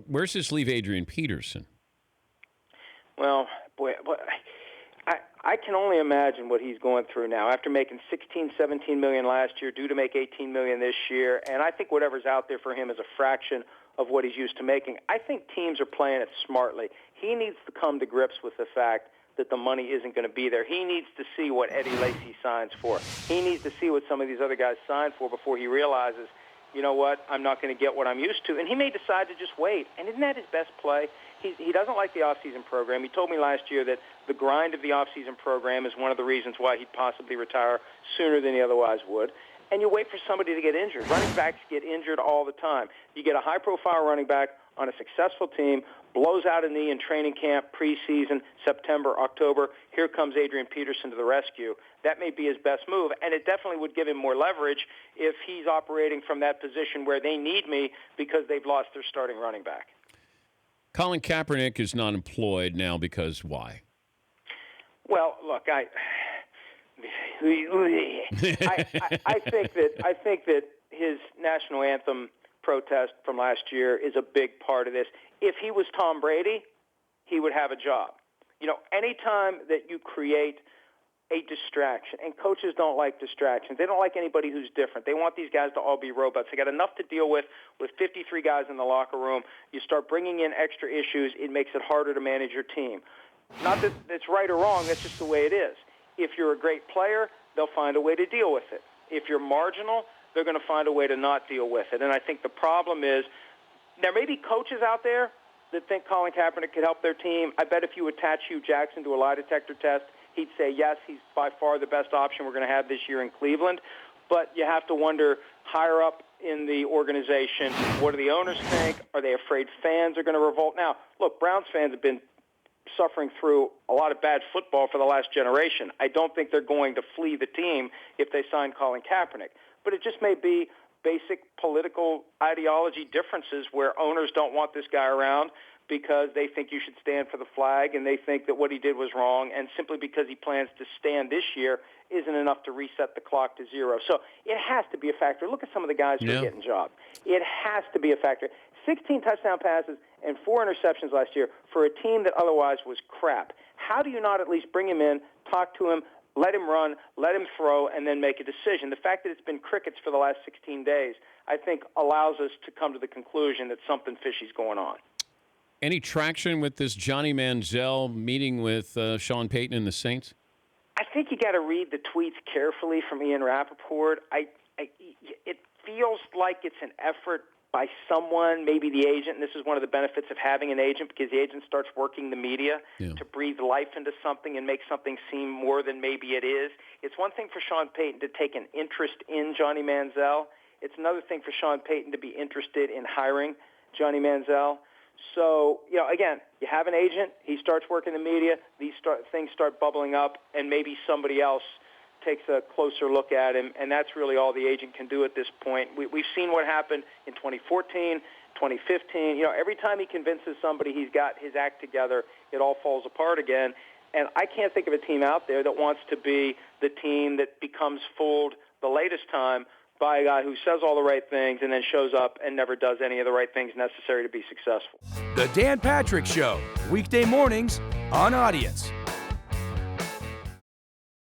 where's this leave Adrian Peterson? Well, boy, I can only imagine what he's going through now after making $16-17 million last year, due to make $18 million this year, and I think whatever's out there for him is a fraction of what he's used to making. I think teams are playing it smartly. He needs to come to grips with the fact that the money isn't going to be there. He needs to see what Eddie Lacy signs for. He needs to see what some of these other guys sign for before he realizes, you know what, I'm not going to get what I'm used to. And he may decide to just wait. And isn't that his best play? He doesn't like the off-season program. He told me last year that the grind of the off-season program is one of the reasons why he'd possibly retire sooner than he otherwise would. And you wait for somebody to get injured. Running backs get injured all the time. You get a high-profile running back on a successful team, blows out a knee in training camp, preseason, September, October. Here comes Adrian Peterson to the rescue. That may be his best move, and it definitely would give him more leverage if he's operating from that position where they need me because they've lost their starting running back. Colin Kaepernick is not employed now because why? Well, look, I think that his national anthem protest from last year is a big part of this. If he was Tom Brady, he would have a job. You know, anytime that you create a distraction, and coaches don't like distractions. They don't like anybody who's different. They want these guys to all be robots. They got enough to deal with 53 guys in the locker room. You start bringing in extra issues, it makes it harder to manage your team. Not that it's right or wrong, that's just the way it is. If you're a great player, they'll find a way to deal with it. If you're marginal, they're going to find a way to not deal with it. And I think the problem is there may be coaches out there that think Colin Kaepernick could help their team. I bet if you attach Hugh Jackson to a lie detector test, he'd say, yes, he's by far the best option we're going to have this year in Cleveland. But you have to wonder, higher up in the organization, what do the owners think? Are they afraid fans are going to revolt? Now, look, Browns fans have been suffering through a lot of bad football for the last generation. I don't think they're going to flee the team if they sign Colin Kaepernick. But it just may be basic political ideology differences where owners don't want this guy around because they think you should stand for the flag and they think that what he did was wrong, and simply because he plans to stand this year isn't enough to reset the clock to zero. So it has to be a factor. Look at some of the guys who are getting jobs. It has to be a factor. 16 touchdown passes and 4 interceptions last year for a team that otherwise was crap. How do you not at least bring him in, talk to him, let him run, let him throw, and then make a decision? The fact that it's been crickets for the last 16 days, I think, allows us to come to the conclusion that something fishy's going on. Any traction with this Johnny Manziel meeting with Sean Payton and the Saints? I think you got to read the tweets carefully from Ian Rappaport. It feels like it's an effort by someone, maybe the agent, and this is one of the benefits of having an agent, because the agent starts working the media to breathe life into something and make something seem more than maybe it is. It's one thing for Sean Payton to take an interest in Johnny Manziel. It's another thing for Sean Payton to be interested in hiring Johnny Manziel. So, again, you have an agent, he starts working the media, these things start bubbling up, and maybe somebody else takes a closer look at him, and that's really all the agent can do at this point. We've seen what happened in 2014, 2015. Every time he convinces somebody he's got his act together, it all falls apart again. And I can't think of a team out there that wants to be the team that becomes fooled the latest time by a guy who says all the right things and then shows up and never does any of the right things necessary to be successful. The Dan Patrick Show, weekday mornings on Audience.